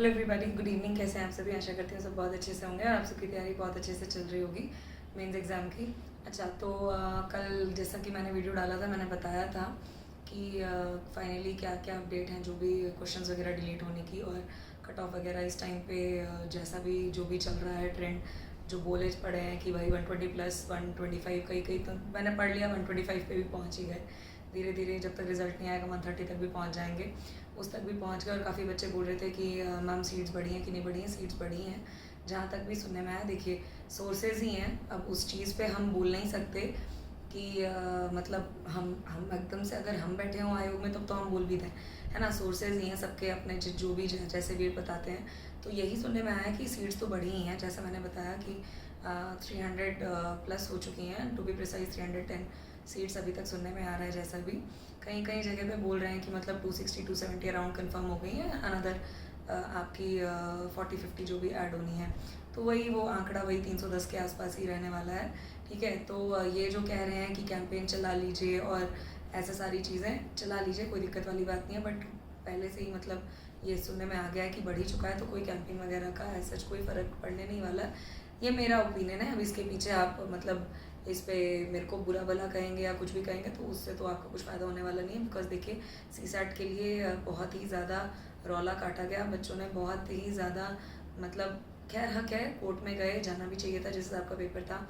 Hello everybody, good evening. कैसे हैं आप सभी? आशा करती हूँ सब बहुत अच्छे से होंगे और आप सबकी तैयारी बहुत अच्छे से चल रही होगी मेंस एग्ज़ाम की। अच्छा, तो कल जैसा कि मैंने वीडियो डाला था, मैंने बताया था कि फाइनली क्या क्या अपडेट हैं, जो भी क्वेश्चंस वगैरह डिलीट होने की और कट ऑफ वगैरह इस टाइम पे जैसा भी जो भी चल रहा है ट्रेंड, जो बोले पड़े हैं कि भाई 120 प्लस 125, कहीं कहीं तो मैंने पढ़ लिया 125 पे भी पहुँच ही गए। धीरे धीरे जब तक रिजल्ट नहीं आएगा 130 तक भी पहुँच जाएंगे, उस तक भी पहुँच गए। और काफ़ी बच्चे बोल रहे थे कि मैम सीट्स बढ़ी हैं कि नहीं बढ़ी हैं। सीट्स बढ़ी हैं, जहाँ तक भी सुनने में आया। देखिए, सोर्सेज ही हैं, अब उस चीज़ पे हम बोल नहीं सकते कि मतलब हम एकदम से अगर हम बैठे हों आयोग में तब तो हम बोल भी दें, है ना। सोर्सेज ही हैं सबके अपने, जो भी जैसे भी बताते हैं। तो यही सुनने में आया कि सीट्स तो बढ़ी ही हैं, जैसा मैंने बताया कि 300 प्लस हो चुकी हैं, टू बी प्रिसाइज 310 सीट्स अभी तक सुनने में आ रहा है। जैसा भी कहीं कहीं जगह पे बोल रहे हैं कि मतलब 260 270 अराउंड कंफर्म हो गई है, अनदर आपकी 40-50 जो भी ऐड होनी है। तो वही वो आंकड़ा वही 310 के आसपास ही रहने वाला है, ठीक है। तो ये जो कह रहे हैं कि कैंपेन चला लीजिए और ऐसा सारी चीज़ें चला लीजिए, कोई दिक्कत वाली बात नहीं है। बट पहले से ही मतलब ये सुनने में आ गया है कि बढ़ ही चुका है, तो कोई कैंपेन वगैरह का ऐसा कोई फ़र्क पड़ने नहीं वाला। ये मेरा ओपिनियन है। अब इसके पीछे आप मतलब इस पे मेरे को बुरा भला कहेंगे या कुछ भी कहेंगे तो उससे तो आपका कुछ फ़ायदा होने वाला नहीं है। बिकॉज देखिए, सीसैट के लिए बहुत ही ज़्यादा रौला काटा गया, बच्चों ने बहुत ही ज़्यादा मतलब, खैर हक है, कोर्ट में गए, जाना भी चाहिए था जिस हिसाब का पेपर था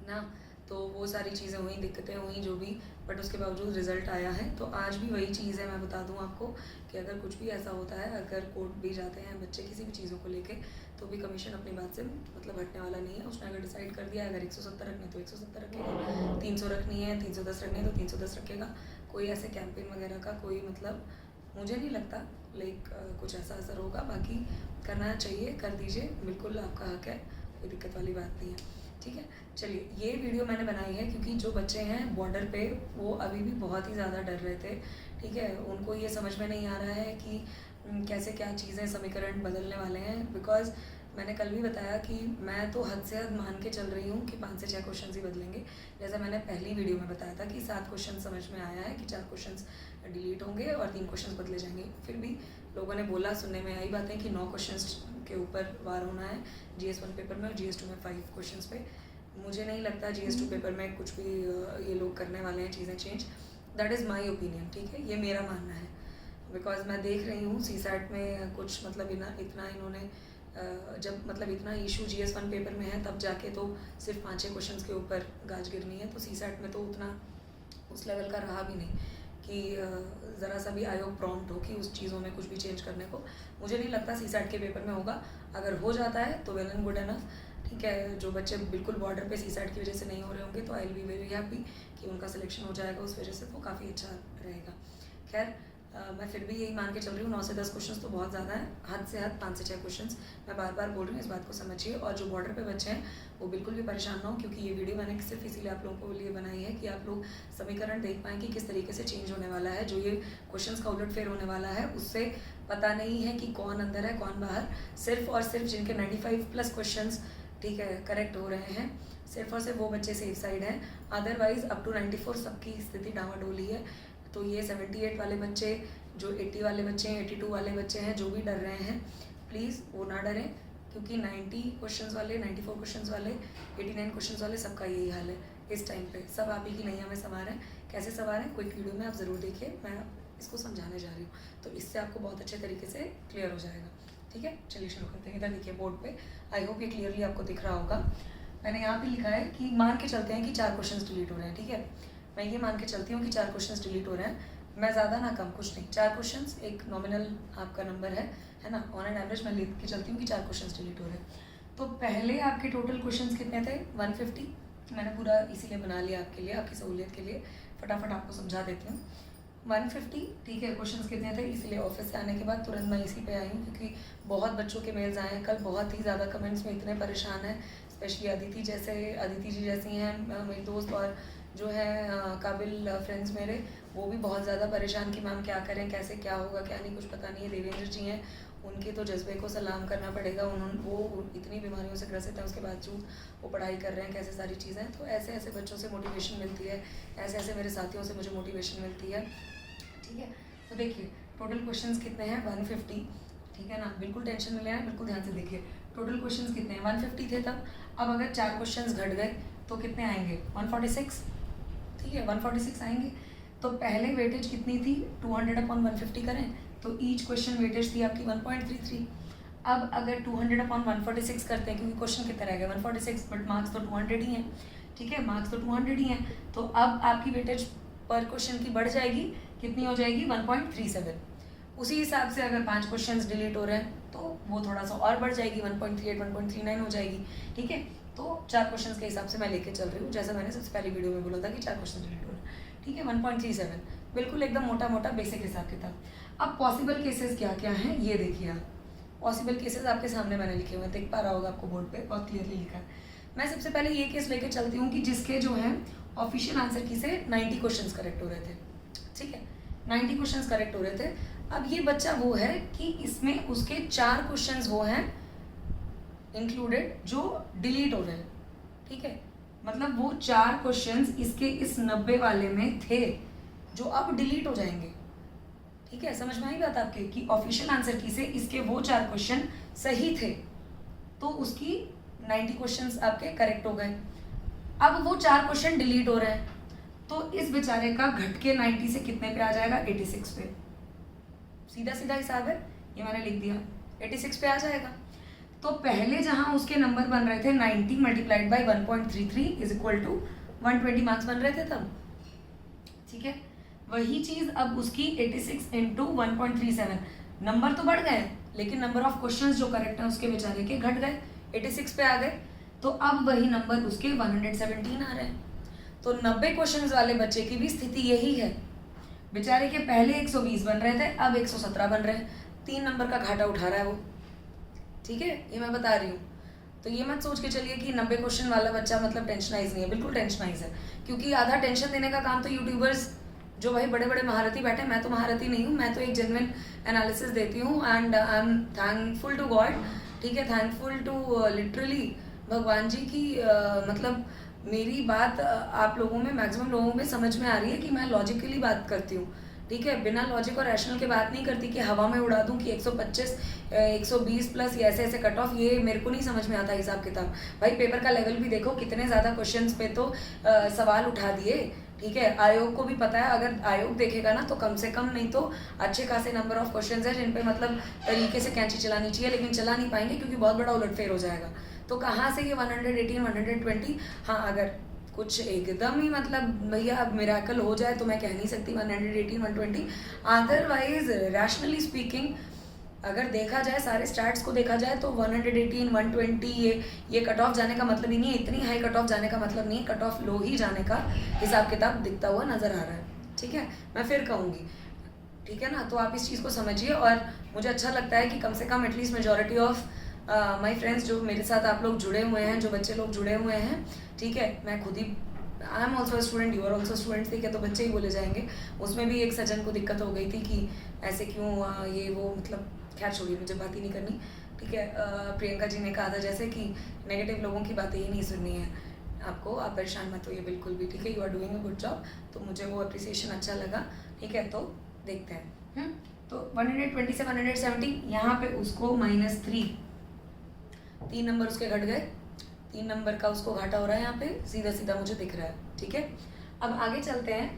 ना। तो वो सारी चीज़ें हुई, दिक्कतें हुई जो भी, बट उसके बावजूद रिज़ल्ट आया है। तो आज भी वही चीज़ है, मैं बता दूं आपको कि अगर कुछ भी ऐसा होता है, अगर कोर्ट भी जाते हैं बच्चे किसी भी चीज़ों को लेके, तो भी कमीशन अपनी बात से मतलब हटने वाला नहीं है। उसने अगर डिसाइड कर दिया अगर 170 रखनी तो 170 रखेगा, 300 रखनी है, 310 रखनी है तो 310 रखेगा। कोई ऐसे कैंपेन वगैरह का कोई मतलब मुझे नहीं लगता लाइक कुछ ऐसा असर होगा। बाकी करना चाहिए, कर दीजिए, बिल्कुल आपका हक है, कोई दिक्कत वाली बात नहीं है, ठीक है। चलिए, ये वीडियो मैंने बनाई है क्योंकि जो बच्चे हैं बॉर्डर पे वो अभी भी बहुत ही ज़्यादा डर रहे थे, ठीक है। उनको ये समझ में नहीं आ रहा है कि कैसे क्या चीज़ें समीकरण बदलने वाले हैं। बिकॉज मैंने कल भी बताया कि मैं तो हद से हद मान के चल रही हूँ कि 5 से 6 क्वेश्चन ही बदलेंगे। जैसा मैंने पहली वीडियो में बताया था कि 7 क्वेश्चन समझ में आया है कि 4 क्वेश्चन डिलीट होंगे और 3 क्वेश्चन बदले जाएंगे। फिर भी लोगों ने बोला, सुनने में आई बातें कि 9 क्वेश्चन के ऊपर वार होना है GS1 पेपर में और GS2 में 5 क्वेश्चन पे। मुझे नहीं लगता GS2 पेपर में कुछ भी ये लोग करने वाले हैं चीज़ें change. That is my opinion, ठीक है, ये मेरा मानना है। बिकॉज मैं देख रही हूँ सीसैट में कुछ मतलब इतना इन्होंने जब मतलब इतना इशू GS1 पेपर में है तब जाके तो सिर्फ 5-6 क्वेश्चन के ऊपर गाज गिरनी है। तो सीसैट में तो उतना उस लेवल का रहा भी नहीं कि ज़रा सा भी आयोग प्रॉम्प्ट हो कि उस चीज़ों में कुछ भी चेंज करने को। मुझे नहीं लगता सीसैट के पेपर में होगा। अगर हो जाता है तो वेल एंड गुड एनफ, ठीक है। जो बच्चे बिल्कुल बॉर्डर पे सीसैट की वजह से नहीं हो रहे होंगे तो I will be very happy कि उनका सिलेक्शन हो जाएगा उस वजह से, तो काफ़ी अच्छा रहेगा। खैर, मैं फिर भी यही मान के चल रही हूँ 9 से 10 क्वेश्चंस तो बहुत ज़्यादा है, हद से हद 5 से 6 क्वेश्चंस। मैं बार बार बोल रही हूँ, इस बात को समझिए। और जो बॉर्डर पे बच्चे हैं वो बिल्कुल भी परेशान ना हो, क्योंकि ये वीडियो मैंने सिर्फ इसीलिए आप लोगों के लिए बनाई है कि आप लोग समीकरण देख पाएँ कि किस तरीके से चेंज होने वाला है। जो ये क्वेश्चन का उलटफेर होने वाला है उससे पता नहीं है कि कौन अंदर है कौन बाहर। सिर्फ और सिर्फ जिनके 95 प्लस क्वेश्चन, ठीक है, करेक्ट हो रहे हैं, सिर्फ और सिर्फ वो बच्चे सेफ साइड हैं। अदरवाइज अप टू 94 सबकी स्थिति डामाडोली है। तो ये 78 वाले बच्चे, जो 80 वाले बच्चे हैं, 82 वाले बच्चे हैं, जो भी डर रहे हैं, प्लीज़ वो ना डरें। क्योंकि 90 क्वेश्चंस वाले, 94 क्वेश्चंस वाले, 89 क्वेश्चंस वाले सबका यही हाल है इस टाइम पे। सब आप ही की नैया में सवार हैं। कैसे सवार हैं, क्विक वीडियो में आप ज़रूर देखिए, मैं इसको समझाने जा रही हूँ, तो इससे आपको बहुत अच्छे तरीके से क्लियर हो जाएगा, ठीक है। चलिए शुरू करते हैं। इधर देखिए बोर्ड पे, आई होप ये क्लियरली आपको दिख रहा होगा। मैंने यहाँ पे लिखा है कि मान के चलते हैं कि 4 क्वेश्चन डिलीट हो रहे हैं, ठीक है। मैं ये मान के चलती हूँ कि 4 क्वेश्चन डिलीट हो रहे हैं। मैं ज़्यादा ना कम, कुछ नहीं, 4 क्वेश्चंस एक नॉमिनल आपका नंबर है ना। ऑन एन एवरेज मैं लिख के चलती हूँ कि 4 क्वेश्चंस डिलीट हो रहे हैं। तो पहले आपके टोटल क्वेश्चंस कितने थे? 150। मैंने पूरा इसीलिए बना लिया आपके लिए, आपकी सहूलियत के लिए, फटाफट आपको समझा देती हूँ। 150, ठीक है। क्वेश्चंस कितने थे, इसलिए ऑफिस से आने के बाद तुरंत मैं इसी पे आई हूँ क्योंकि बहुत बच्चों के मेल्स आए हैं कल, बहुत ही ज़्यादा कमेंट्स में इतने परेशान हैं। स्पेशली अदिति जी जैसी हैं मेरी दोस्त, और जो है काबिल फ्रेंड्स मेरे, वो भी बहुत ज़्यादा परेशान कि मैम क्या करें, कैसे क्या होगा क्या नहीं, कुछ पता नहीं है। देवेंद्र जी हैं, उनके तो जज्बे को सलाम करना पड़ेगा। वो इतनी बीमारियों से ग्रसित हैं, उसके बावजूद वो पढ़ाई कर रहे हैं, कैसे सारी चीज़ें। तो ऐसे ऐसे बच्चों से मोटिवेशन मिलती है, ऐसे ऐसे मेरे साथियों से मुझे मोटिवेशन मिलती है, ठीक है। तो देखिए टोटल क्वेश्चंस कितने हैं, 150, ठीक है ना, बिल्कुल टेंशन में लेना है, बिल्कुल ध्यान से देखिए। टोटल क्वेश्चंस कितने हैं, 150 थे तब, अब अगर 4 क्वेश्चंस घट गए तो कितने आएंगे, 146, ठीक है 146 आएंगे। तो पहले वेटेज कितनी थी, 200/150 करें तो ईच क्वेश्चन वेटेज थी आपकी 1.33। अब अगर 200/146 करते हैं, क्योंकि क्वेश्चन कितने रह गए 146, बट मार्क्स तो 200 ही हैं, ठीक है मार्क्स तो 200 ही हैं, तो अब आपकी वेटेज पर क्वेश्चन की बढ़ जाएगी, कितनी हो जाएगी 1.37। उसी हिसाब से अगर 5 क्वेश्चंस डिलीट हो रहे हैं तो वो थोड़ा सा और बढ़ जाएगी, 1.38 1.39 हो जाएगी, ठीक है। तो 4 क्वेश्चंस के हिसाब से मैं लेके चल रही हूँ, जैसा मैंने सबसे पहली वीडियो में बोला था कि 4 क्वेश्चन डिलीट हो रहे हैं, ठीक है 1.37, बिल्कुल एकदम मोटा मोटा बेसिक हिसाब किताब। अब पॉसिबल केसेस क्या क्या हैं ये देखिए आप, पॉसिबल केसेस आपके सामने मैंने लिखे हुए हैं, देख पा रहा होगा आपको बोर्ड पे बहुत क्लियरली लिखा है। मैं सबसे पहले ये केस लेके चलती हूँ कि जिसके जो है ऑफिशियल आंसर की से 90 क्वेश्चंस करेक्ट हो रहे थे, ठीक है 90 क्वेश्चंस करेक्ट हो रहे थे। अब ये बच्चा वो है कि इसमें उसके 4 क्वेश्चंस वो हैं इंक्लूडेड जो डिलीट हो रहे हैं, ठीक है मतलब वो 4 क्वेश्चंस इसके इस 90 वाले में थे जो अब डिलीट हो जाएंगे, ठीक है समझ में आई बात आपके कि ऑफिशियल आंसर की से इसके वो 4 क्वेश्चन सही थे तो उसकी 90 क्वेश्चंस आपके करेक्ट हो गए। अब वो 4 क्वेश्चन डिलीट हो रहे हैं तो इस बेचारे का घट के 90 से कितने पे आ जाएगा, 86 पे। सीधा सीधा हिसाब है, ये मैंने लिख दिया 86 पे आ जाएगा। तो पहले जहां उसके नंबर बन रहे थे 90 multiplied by 1.33 is equal to 120 marks बन रहे थे तब, ठीक है वही चीज अब उसकी 86 इंटू 1.37, नंबर तो बढ़ गए लेकिन नंबर ऑफ क्वेश्चंस जो करेक्ट है उसके बेचारे के घट गए, 86 पे आ गए। तो अब वही नंबर उसके 117 आ रहे हैं। तो 90 क्वेश्चंस वाले बच्चे की भी स्थिति यही है, बेचारे के पहले 120 बन रहे थे अब 117 बन रहे हैं, 3 नंबर का घाटा उठा रहा है वो, ठीक है ये मैं बता रही हूँ। तो ये मत सोच के चलिए कि 90 क्वेश्चन वाला बच्चा मतलब टेंशनाइज नहीं है, बिल्कुल टेंशनाइज है, क्योंकि आधा टेंशन देने का काम तो यूट्यूबर्स जो भाई बड़े बड़े महारथी बैठे, मैं तो महारथी नहीं हूँ, मैं तो एक जेन्युइन एनालिसिस देती हूँ and I am thankful to God, ठीक है थैंकफुल टू लिटरली भगवान जी की मतलब मेरी बात आप लोगों में मैक्सिमम लोगों में समझ में आ रही है कि मैं लॉजिकली बात करती हूँ, ठीक है बिना लॉजिक और रैशनल के बात नहीं करती कि हवा में उड़ा दूं कि 125 120 प्लस ये ऐसे ऐसे कट ऑफ, ये मेरे को नहीं समझ में आता हिसाब किताब। भाई पेपर का लेवल भी देखो, कितने ज़्यादा क्वेश्चंस पे तो सवाल उठा दिए, ठीक है आयोग को भी पता है, अगर आयोग देखेगा ना तो कम से कम नहीं तो अच्छे खासे नंबर ऑफ क्वेश्चंस है जिन पे मतलब तरीके से कैंची चलानी चाहिए, लेकिन चला नहीं पाएंगे क्योंकि बहुत बड़ा उलटफेर हो जाएगा। तो कहाँ से ये 118 120, हाँ अगर कुछ एकदम ही मतलब भैया मिरेकल हो जाए तो मैं कह नहीं सकती 118 120, अदरवाइज रैशनली स्पीकिंग अगर देखा जाए सारे स्टैट्स को देखा जाए तो 118 120 ये कट ऑफ जाने का मतलब ही नहीं है, इतनी हाई कट ऑफ जाने का मतलब नहीं है, कट ऑफ लो ही जाने का हिसाब किताब दिखता हुआ नजर आ रहा है, ठीक है मैं फिर कहूँगी, ठीक है ना। तो आप इस चीज़ को समझिए और मुझे अच्छा लगता है कि कम से कम at least majority of my friends जो मेरे साथ आप लोग जुड़े हुए हैं, जो बच्चे लोग जुड़े हुए हैं, ठीक है मैं खुद ही I am also student, you are also student, ठीक है तो बच्चे ही बोले जाएंगे। उसमें भी एक सज्जन को दिक्कत हो गई थी कि ऐसे क्यों ये वो मतलब खैर छोड़िए मुझे बात ही नहीं करनी, ठीक है प्रियंका जी ने कहा था जैसे कि नेगेटिव लोगों की बातें ही नहीं सुननी है आपको, आप परेशान मत होइए बिल्कुल भी, ठीक है you are doing a good job, तो मुझे वो अप्रिसिएशन अच्छा लगा, ठीक है तो देखते हैं। तो 120 से 170 यहाँ पे उसको -3, 3 नंबर उसके घट गए, 3 नंबर का उसको घाटा हो रहा है यहाँ पे सीधा सीधा मुझे दिख रहा है, ठीक है। अब आगे चलते हैं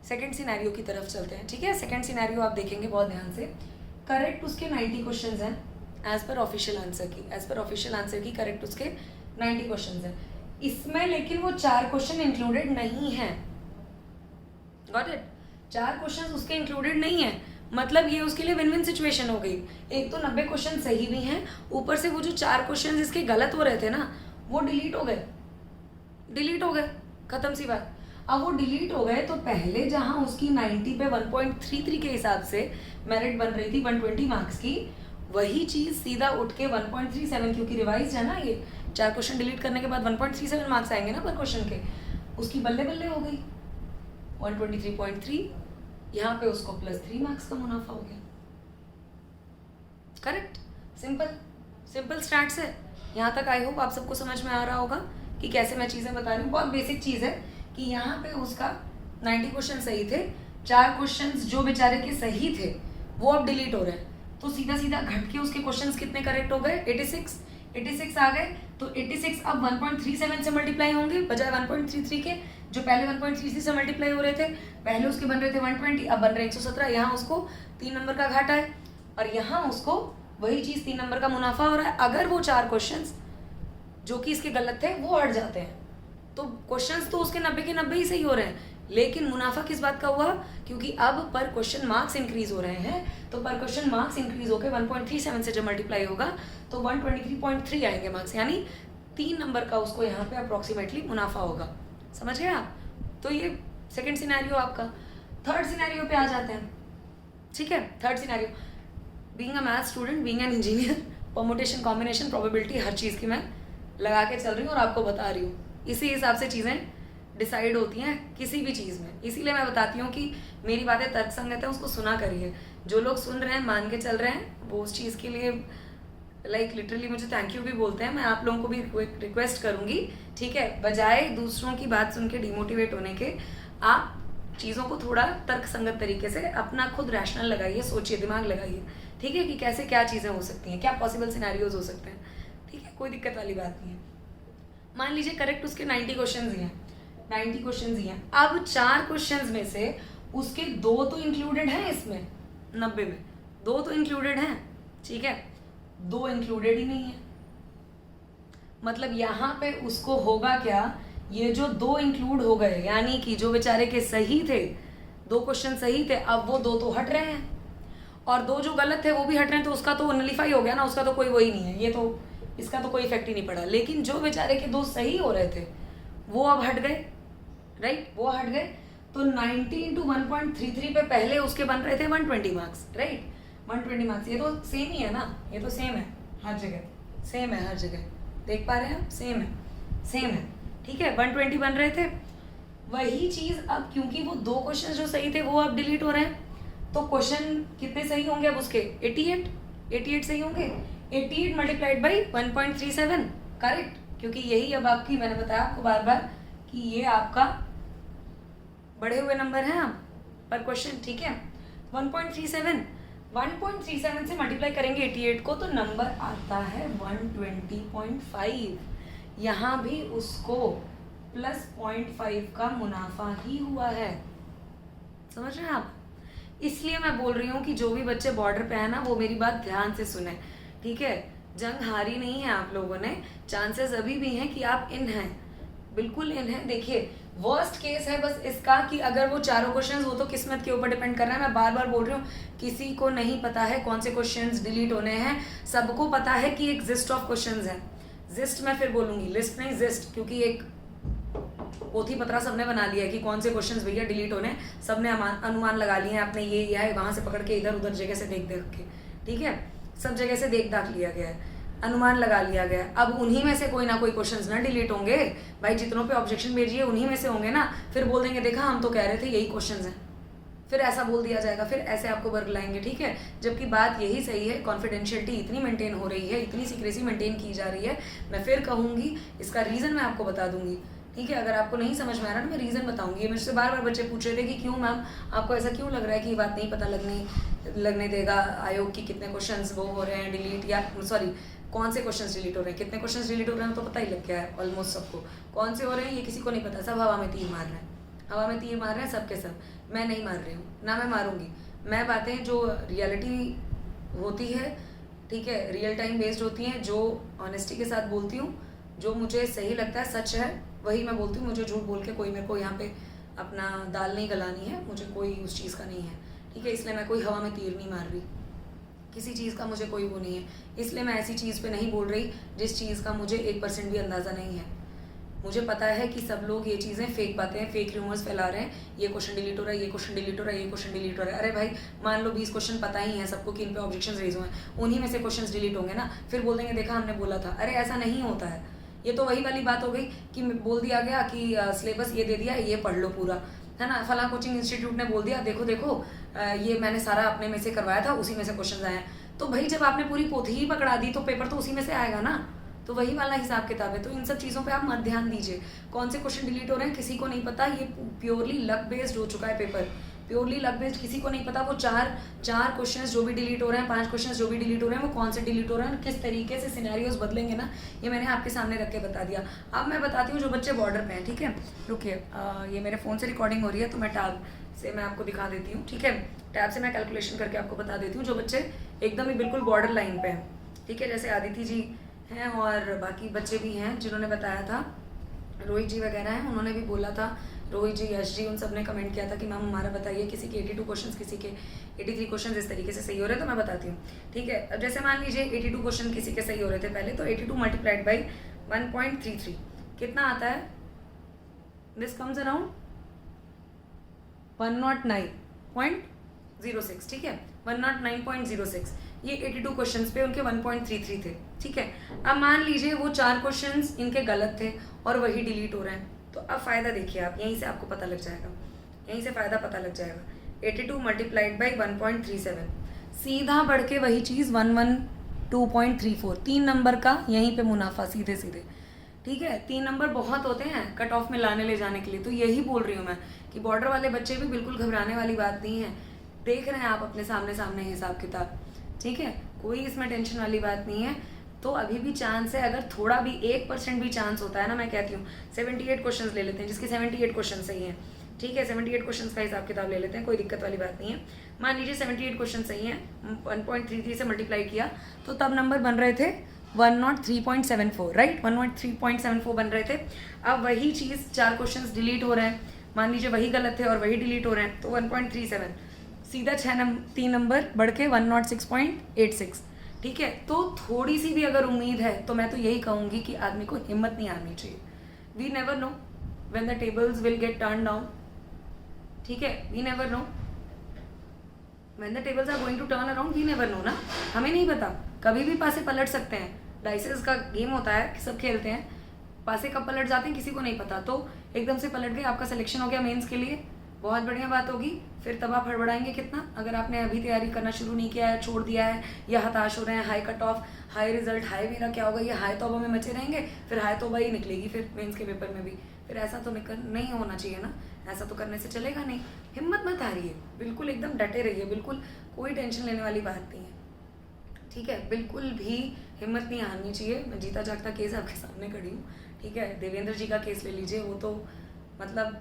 सेकंड सिनेरियो की तरफ चलते हैं, ठीक है सेकंड सिनेरियो आप देखेंगे बहुत ध्यान से, करेक्ट उसके 90 क्वेश्चंस हैं एज पर ऑफिशियल आंसर की, एज पर ऑफिशियल आंसर की करेक्ट उसके 90 क्वेश्चंस हैं, इसमें लेकिन वो 4 क्वेश्चन इंक्लूडेड नहीं है, गॉट इट 4 क्वेश्चन उसके इंक्लूडेड नहीं है, मतलब ये उसके लिए विन विन सिचुएशन हो गई। एक तो 90 क्वेश्चन सही भी हैं, ऊपर से वो जो 4 क्वेश्चन इसके गलत हो रहे थे ना वो डिलीट हो गए, खत्म सी बात। अब वो डिलीट हो गए तो पहले जहां उसकी 90 पे 1.33 के हिसाब से मेरिट बन रही थी 120 मार्क्स की, वही चीज सीधा उठ के 1.37, क्योंकि रिवाइज है ना ये 4 क्वेश्चन डिलीट करने के बाद 1.37 मार्क्स आएंगे ना पर क्वेश्चन के, उसकी बल्ले बल्ले हो गई 123.3, यहाँ पे उसको +3 मार्क्स का मुनाफा हो गया, करेक्ट सिंपल स्टैट्स है। यहाँ तक आई होप आप सबको समझ में आ रहा होगा कि कैसे मैं चीज़ें बता रही हूँ, बहुत बेसिक चीज़ है कि यहाँ पे उसका 90 क्वेश्चन सही थे, 4 क्वेश्चन जो बेचारे के सही थे वो अब डिलीट हो रहे हैं, तो सीधा सीधा घट के उसके क्वेश्चंस कितने करेक्ट हो गए, 86 आ गए। तो 86 अब 1.37 से मल्टीप्लाई होंगे बजाय 1.33 के, जो पहले 1.33 से मल्टीप्लाई हो रहे थे। पहले उसके बन रहे थे 120, अब बन रहे 117। यहाँ उसको 3 नंबर का घाटा है और यहाँ उसको वही चीज़ 3 नंबर का मुनाफा हो रहा है। अगर वो 4 क्वेश्चंस जो कि इसके गलत थे वो हट जाते हैं तो क्वेश्चंस तो उसके 90 के 90 ही सही हो रहे हैं, लेकिन मुनाफा किस बात का हुआ, क्योंकि अब पर क्वेश्चन मार्क्स इंक्रीज हो रहे हैं। तो पर क्वेश्चन मार्क्स इंक्रीज होकर 1.37 से जब मल्टीप्लाई होगा तो 123.3 आएंगे मार्क्स, यानी 3 नंबर का उसको यहाँ पे अप्रोक्सीमेटली मुनाफा होगा। समझ गए आप? तो ये सेकेंड सिनेरियो आपका। थर्ड सिनेरियो पे आ जाते हैं। ठीक है, third scenario, being a math student, being an engineer, permutation, combination, probability, हर चीज़ की मैं लगा के चल रही हूँ और आपको बता रही हूँ। इसी हिसाब से चीज़ें डिसाइड होती हैं किसी भी चीज़ में। इसीलिए मैं बताती हूँ कि मेरी बातें तर्कसंगत है, उसको सुना करिए। जो लोग सुन रहे हैं, मान के चल रहे हैं, वो उस चीज़ के लिए लिटरली मुझे थैंक यू भी बोलते हैं। मैं आप लोगों को भी रिक्वेस्ट करूँगी, ठीक है, बजाय दूसरों की बात सुन के डिमोटिवेट होने के, आप चीज़ों को थोड़ा तर्कसंगत तरीके से अपना खुद रैशनल लगाइए, सोचिए, दिमाग लगाइए, ठीक है, कि कैसे क्या चीज़ें हो सकती हैं, क्या पॉसिबल सिनेरियोज हो सकते हैं। ठीक है, कोई दिक्कत वाली बात नहीं है। मान लीजिए करेक्ट उसके 90 क्वेश्चन ही हैं, 90 क्वेश्चन ही हैं। अब 4 क्वेश्चन में से उसके 2 तो इंक्लूडेड हैं, इसमें 90 में 2 तो इंक्लूडेड हैं, ठीक है, 2 इंक्लूडेड ही नहीं है। मतलब यहाँ पे उसको होगा क्या, ये जो 2 इंक्लूड हो गए, यानी कि जो बेचारे के सही थे, 2 क्वेश्चन सही थे, अब वो 2 तो हट रहे हैं और 2 जो गलत थे वो भी हट रहे हैं, तो उसका तो नलिफाई हो गया ना, उसका तो कोई वही नहीं है, ये तो इसका तो कोई इफेक्ट ही नहीं पड़ा। लेकिन जो बेचारे के 2 सही हो रहे थे वो अब हट गए, राइट, वो हट गए। तो 90 इंटू 1.33 पे पहले उसके बन रहे थे 120 मार्क्स, राइट, 120 मार्क्स। ये तो सेम ही है ना, ये तो सेम है हर जगह, सेम है हर जगह, देख पा रहे हैं आप, सेम है, सेम है, ठीक है, 120 बन रहे थे। वही चीज़ अब क्योंकि वो 2 क्वेश्चन जो सही थे वो अब डिलीट हो रहे हैं, तो क्वेश्चन कितने सही होंगे अब उसके, 88 सही होंगे। 88 मल्टीप्लाइड बाई 1.37, करेक्ट, क्योंकि यही अब आपकी, मैंने बताया आपको बार बार कि ये आपका बढ़े हुए नंबर हैं आप पर क्वेश्चन, ठीक है। 1.37 से मल्टीप्लाई करेंगे 88 को तो नंबर आता है 120.5। यहाँ भी उसको प्लस 0.5 का मुनाफा ही हुआ है, समझ रहे हैं आप? इसलिए मैं बोल रही हूँ कि जो भी बच्चे बॉर्डर पे है ना, वो मेरी बात ध्यान से सुने, ठीक है। जंग हारी नहीं है आप लोगों ने, चांसेस अभी भी हैं कि आप इन हैं, बिल्कुल इन हैं। देखिए वर्स्ट केस है बस इसका कि अगर वो 4 क्वेश्चंस, वो तो किस्मत के ऊपर डिपेंड कर रहा है। मैं बार बार बोल रही हूँ, किसी को नहीं पता है कौन से क्वेश्चंस डिलीट होने हैं, सबको पता है कि एक जिस्ट ऑफ क्वेश्चंस है। जिस्ट मैं फिर बोलूँगी, लिस्ट नहीं जिस्ट, क्योंकि एक पोथी पत्रा सबने बना लिया है कि कौन से क्वेश्चंस भैया डिलीट होने, सबने अनुमान लगा लिए हैं, आपने ये है वहाँ से पकड़ के इधर उधर जगह से देख देख के, ठीक है, सब जगह से देख दाख लिया गया है, अनुमान लगा लिया गया है। अब उन्हीं में से कोई ना कोई क्वेश्चंस ना डिलीट होंगे भाई, जितनों पे ऑब्जेक्शन भेजिए उन्हीं में से होंगे ना। फिर बोल देंगे देखा हम तो कह रहे थे यही क्वेश्चंस हैं, फिर ऐसा बोल दिया जाएगा, फिर ऐसे आपको वर्ग लाएंगे, ठीक है। जबकि बात यही सही है, कॉन्फिडेंशियलिटी इतनी मेंटेन हो रही है, इतनी सीक्रेसी मेंटेन की जा रही है। मैं फिर कहूँगी, इसका रीज़न मैं आपको बता दूंगी, ठीक है। अगर आपको नहीं समझ में आ रहा ना, मैं रीज़न बताऊंगी। ये मुझसे बार बार बच्चे पूछ रहे थे कि क्यों मैम आपको ऐसा क्यों लग रहा है कि ये बात नहीं पता लगने देगा आयोग की कितने क्वेश्चंस वो हो रहे हैं डिलीट, या सॉरी कौन से क्वेश्चंस डिलीट हो रहे हैं, कितने क्वेश्चंस डिलीट हो रहे हैं तो पता ही लग गया है ऑलमोस्ट सबको। कौन से हो रहे हैं ये किसी को नहीं पता, सब हवा में तीर मार रहे हैं, हवा में तीर मार रहे हैं सबके सब। मैं नहीं मार रही हूँ ना, मैं मारूंगी। मैं बातें जो रियलिटी होती है, ठीक है, रियल टाइम बेस्ड होती हैं, जो ऑनेस्टी के साथ बोलती हूँ, जो मुझे सही लगता है, सच है, वही मैं बोलती हूँ। मुझे झूठ बोल के कोई मेरे को यहाँ पे अपना दाल नहीं गलानी है, मुझे कोई उस चीज़ का नहीं है, ठीक है। इसलिए मैं कोई हवा में तीर नहीं मार रही, किसी चीज़ का मुझे कोई वो नहीं है। इसलिए मैं ऐसी चीज़ पे नहीं बोल रही जिस चीज़ का मुझे 1% भी अंदाज़ा नहीं है। मुझे पता है कि सब लोग ये चीज़ें फेक बातें, फेक रूमर्स फैला रहे हैं, ये क्वेश्चन डिलीट हो रहा है, ये क्वेश्चन डिलीट हो रहा है, ये क्वेश्चन डिलीट हो रहा है। अरे भाई मान लो 20 क्वेश्चन पता ही है सबको कि इन पे ऑब्जेक्शन रेज हुए हैं, उन्हीं में से क्वेश्चन डिलीट होंगे ना, फिर बोल देंगे देखा हमने बोला था। अरे ऐसा नहीं होता है। ये तो वही वाली बात हो गई कि बोल दिया गया कि सिलेबस ये दे दिया, ये पढ़ लो पूरा, है ना। फला कोचिंग इंस्टीट्यूट ने बोल दिया देखो देखो ये मैंने सारा अपने में से करवाया था, उसी में से क्वेश्चन आए हैं। तो भाई जब आपने पूरी पोथी ही पकड़ा दी तो पेपर तो उसी में से आएगा ना, तो वही वाला हिसाब किताब है। तो इन सब चीज़ों पे आप मत ध्यान दीजिए। कौन से क्वेश्चन डिलीट हो रहे हैं किसी को नहीं पता, ये प्योरली लक बेस्ड हो चुका है पेपर, प्योरली लक बेस्ड, किसी को नहीं पता वो चार क्वेश्चंस जो भी डिलीट हो रहे हैं, 5 क्वेश्चंस जो भी डिलीट हो रहे हैं, वो कौन से डिलीट हो रहे हैं, किस तरीके से सिनेरियोज बदलेंगे ना, ये मैंने आपके सामने रख के बता दिया। अब मैं बताती हूँ जो बच्चे बॉर्डर पे हैं, ठीक है। रुकिए, ये मेरे फ़ोन से रिकॉर्डिंग हो रही है तो मैं टैब से मैं आपको दिखा देती हूँ, ठीक है। टैब से मैं कैलकुलेशन करके आपको बता देती हूँ जो बच्चे एकदम ही बिल्कुल बॉर्डर लाइन पे हैं, ठीक है। जैसे आदिति जी हैं और बाकी बच्चे भी हैं जिन्होंने बताया था, रोहित जी वगैरह हैं, उन्होंने भी बोला था, रोहित जी, यश जी, उन सब ने कमेंट किया था कि मैम हमारा बताइए, किसी के 82 क्वेश्चंस, किसी के 83 क्वेश्चंस इस तरीके से सही हो रहे हैं, तो मैं बताती हूँ, ठीक है। अब जैसे मान लीजिए 82 क्वेश्चन किसी के सही हो रहे थे पहले, तो 82 मल्टीप्लाइड बाई 1.33 कितना आता है? दिस कम्स अराउंड 109.06, ठीक है, 109.06। ये 82 क्वेश्चंस पे उनके 1.33 थे, ठीक है। अब मान लीजिए वो 4 क्वेश्चंस इनके गलत थे और वही डिलीट हो रहे हैं, तो अब फ़ायदा देखिए आप, यहीं से आपको पता लग जाएगा, यहीं से फ़ायदा पता लग जाएगा। 82 मल्टीप्लाइड बाई 1.37, सीधा बढ़ के वही चीज़ 112.34, 3 नंबर का यहीं पे मुनाफा सीधे सीधे, ठीक है। 3 नंबर बहुत होते हैं कट ऑफ में लाने ले जाने के लिए, तो यही बोल रही हूँ मैं कि बॉर्डर वाले बच्चे भी बिल्कुल घबराने वाली बात नहीं है। देख रहे हैं आप अपने सामने सामने हिसाब किताब, ठीक है, कोई इसमें टेंशन वाली बात नहीं है। तो अभी भी चांस है, अगर थोड़ा भी 1% भी चांस होता है ना, मैं कहती हूँ 78 क्वेश्चंस ले लेते हैं, जिसके 78 क्वेश्चन सही हैं, ठीक है, 78 क्वेश्चंस का हिसाब किताब ले लेते हैं, कोई दिक्कत वाली बात नहीं है। मान लीजिए 78 क्वेश्चन सही हैं, 1.33 से मल्टीप्लाई किया तो तब नंबर बन रहे थे 103.74, राइट, 103.74 बन रहे थे। अब वही चीज़ 4 क्वेश्चन डिलीट हो रहे हैं, मान लीजिए वही गलत थे और वही डिलीट हो रहे हैं, तो 1.37 सीधा 3 नंबर बढ़ के 106.86, ठीक है। तो थोड़ी सी भी अगर उम्मीद है तो मैं तो यही कहूँगी कि आदमी को हिम्मत नहीं हारनी चाहिए। We never know when the tables will get turn down, ठीक है, we never know when the tables are going to turn around, we never know ना, हमें नहीं पता, कभी भी पासे पलट सकते हैं। डाइसेस का गेम होता है कि सब खेलते हैं, पासे कब पलट जाते हैं किसी को नहीं पता। तो एकदम से पलट गए, आपका सिलेक्शन हो गया मेंस के लिए, बहुत बढ़िया बात होगी। फिर तब आप हड़बड़ाएंगे कितना, अगर आपने अभी तैयारी करना शुरू नहीं किया है, छोड़ दिया है या हताश हो रहे हैं, high cut off, high result, high मेरा क्या होगा, ये हाई तौबा में मचे रहेंगे, फिर हाई तौबा ही निकलेगी फिर मेंस के पेपर में भी। फिर ऐसा तो नहीं होना चाहिए ना, ऐसा तो करने से चलेगा नहीं। हिम्मत मत हारिए, बिल्कुल एकदम डटे रहिए, बिल्कुल कोई टेंशन लेने वाली बात नहीं है, ठीक है, बिल्कुल भी हिम्मत नहीं हारनी चाहिए। मैं जीता जागता केस आपके सामने खड़ी हूँ, ठीक है। देवेंद्र जी का केस ले लीजिए, वो तो मतलब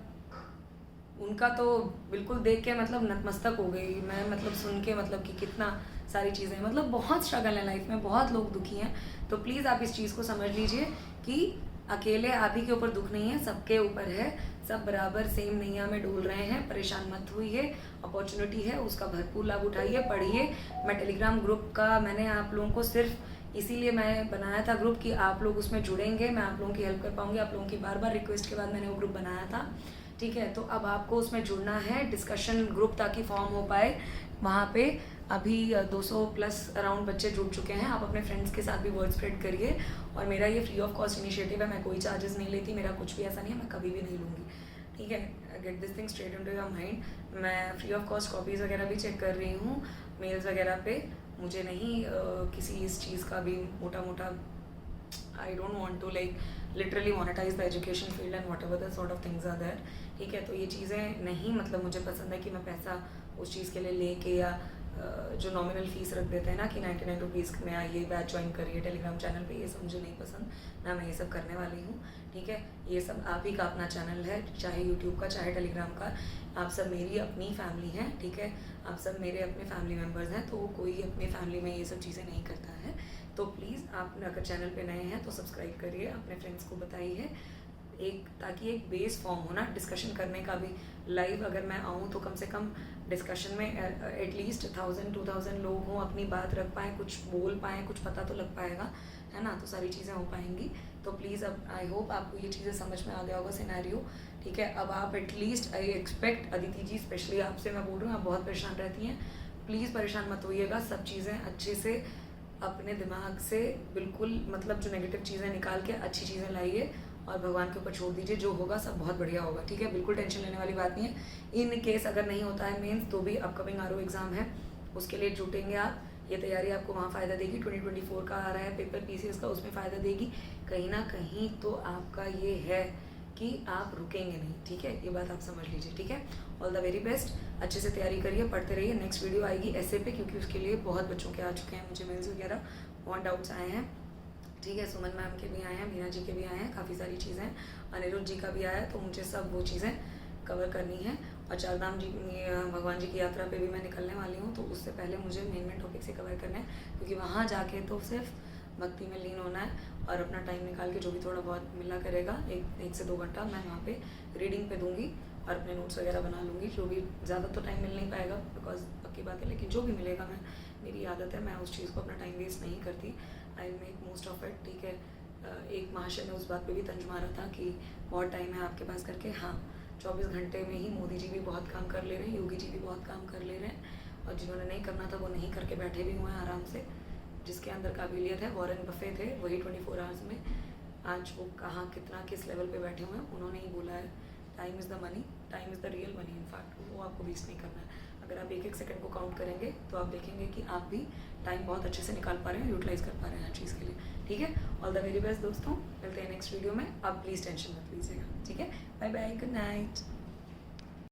उनका तो बिल्कुल देख के मतलब नतमस्तक हो गई मैं, मतलब सुन के, मतलब कि कितना सारी चीज़ें, मतलब बहुत स्ट्रगल है लाइफ में, बहुत लोग दुखी हैं। तो प्लीज़ आप इस चीज़ को समझ लीजिए कि अकेले आप ही के ऊपर दुख नहीं है, सबके ऊपर है, सब बराबर सेम नैया में डूल रहे हैं। परेशान मत हुइए, अपॉर्चुनिटी है उसका भरपूर लाभ उठाइए, पढ़िए। मैं टेलीग्राम ग्रुप का मैंने आप लोगों को सिर्फ इसीलिए मैं बनाया था ग्रुप कि आप लोग उसमें जुड़ेंगे, मैं आप लोगों की हेल्प कर पाऊँगी। आप लोगों की बार बार रिक्वेस्ट के बाद मैंने वो ग्रुप बनाया था, ठीक है। तो अब आपको उसमें जुड़ना है, डिस्कशन ग्रुप ताकि फॉर्म हो पाए। वहाँ पे अभी 200 प्लस अराउंड बच्चे जुड़ चुके हैं। आप अपने फ्रेंड्स के साथ भी वर्ड स्प्रेड करिए। और मेरा ये फ्री ऑफ कॉस्ट इनिशिएटिव है, मैं कोई चार्जेस नहीं लेती, मेरा कुछ भी ऐसा नहीं है, मैं कभी भी नहीं लूँगी, ठीक है। Get this thing straight into your mind. मैं फ्री ऑफ कॉस्ट कॉपीज़ वगैरह भी चेक कर रही हूँ मेल्स वगैरह पे। मुझे नहीं किसी इस चीज़ का भी मोटा मोटा, I don't want to like literally monetize the education field and whatever the sort of things are there, ठीक है। तो ये चीज़ें नहीं, मतलब मुझे पसंद है कि मैं पैसा उस चीज़ के लिए लेके, या जो नॉमिनल फीस रख देते हैं ना कि 99 रुपीज़ में आइए, बैच ज्वाइन करिए टेलीग्राम चैनल पे, ये सब मुझे नहीं पसंद, ना मैं ये सब करने वाली हूँ, ठीक है। ये सब आप ही का अपना चैनल है, चाहे यूट्यूब का चाहे टेलीग्राम का, आप सब मेरी अपनी फैमिली हैं, ठीक है। आप सब मेरे अपने फैमिली मेम्बर्स हैं, तो कोई अपनी फैमिली में ये सब चीज़ें नहीं करता है। तो प्लीज़ आप अगर चैनल पे नए हैं तो सब्सक्राइब करिए, अपने फ्रेंड्स को बताइए, एक ताकि एक बेस फॉर्म हो ना डिस्कशन करने का भी। लाइव अगर मैं आऊँ तो कम से कम डिस्कशन में एटलीस्ट 1000-2000 लोग हों, अपनी बात रख पाएँ, कुछ बोल पाएँ, कुछ पता तो लग पाएगा, है ना, तो सारी चीज़ें हो पाएंगी। तो प्लीज़ अब आई होप आपको ये चीज़ें समझ में आ गया होगा सिनेरियो, ठीक है। अब आप at least, I expect, Aditi ji especially आपसे मैं बोल रही हूँ, आप बहुत परेशान रहती हैं, प्लीज़ परेशान मत होइएगा, सब चीज़ें अच्छे से अपने दिमाग से बिल्कुल, मतलब जो नेगेटिव चीज़ें निकाल के अच्छी चीज़ें लाइए और भगवान के ऊपर छोड़ दीजिए, जो होगा सब बहुत बढ़िया होगा, ठीक है। बिल्कुल टेंशन लेने वाली बात नहीं है। इन केस अगर नहीं होता है मेंस, तो भी अपकमिंग आरओ एग्ज़ाम है, उसके लिए जुटेंगे आप, ये तैयारी आपको वहाँ फ़ायदा देगी। 2024 का आ रहा है पेपर पीसीएस का, उसमें फ़ायदा देगी कहीं ना कहीं। तो आपका ये है कि आप रुकेंगे नहीं, ठीक है, ये बात आप समझ लीजिए, ठीक है। ऑल द वेरी बेस्ट, अच्छे से तैयारी करिए, पढ़ते रहिए। नेक्स्ट वीडियो आएगी ऐसे पे, क्योंकि उसके लिए बहुत बच्चों के आ चुके हैं मुझे मेल्स वगैरह, बहुत डाउट्स आए हैं, ठीक है। सुमन मैम के भी आए हैं, मीना जी के भी आए हैं, काफ़ी सारी चीज़ें, अनिरुद्ध जी का भी आया है, तो मुझे सब वो चीज़ें कवर करनी है। और चारधाम जी, भगवान जी की यात्रा पे भी मैं निकलने वाली हूँ, तो उससे पहले मुझे मेन टॉपिक से कवर करना है, क्योंकि वहाँ जाके तो सिर्फ भक्ति में लीन होना है, और अपना टाइम निकाल के जो भी थोड़ा बहुत मिला करेगा, एक से 2 घंटा मैं वहाँ पे रीडिंग पे दूँगी और अपने नोट्स वगैरह बना लूँगी। जो भी ज़्यादा तो टाइम मिल नहीं पाएगा बिकॉज पक्की बात है, लेकिन जो भी मिलेगा मैं, मेरी आदत है, मैं उस चीज़ को अपना टाइम वेस्ट नहीं करती, I make most of it, ठीक है। एक महाशय ने उस बात पे भी तंज मारा था कि बहुत टाइम है आपके पास करके, हाँ 24 घंटे में ही मोदी जी भी बहुत काम कर ले रहे हैं, योगी जी भी बहुत काम कर ले रहे हैं, और जिन्होंने नहीं करना था वो नहीं करके बैठे भी हुए हैं आराम से, जिसके अंदर काबिलियत है। वॉरेन बफे थे, वही 24 आवर्स में, आज वो कहाँ कितना किस लेवल पे बैठे हुए हैं, उन्होंने ही बोला है time is the money, time is the real money, in fact वो आपको वेस्ट नहीं करना है। अगर आप एक एक सेकंड को काउंट करेंगे तो आप देखेंगे कि आप भी टाइम बहुत अच्छे से निकाल पा रहे हैं, यूटिलाइज कर पा रहे हैं हर चीज़ के लिए, ठीक है। ऑल द वेरी बेस्ट दोस्तों, मिलते हैं नेक्स्ट वीडियो में, आप प्लीज़ टेंशन मत लीजिएगा, ठीक है। Bye bye, good night.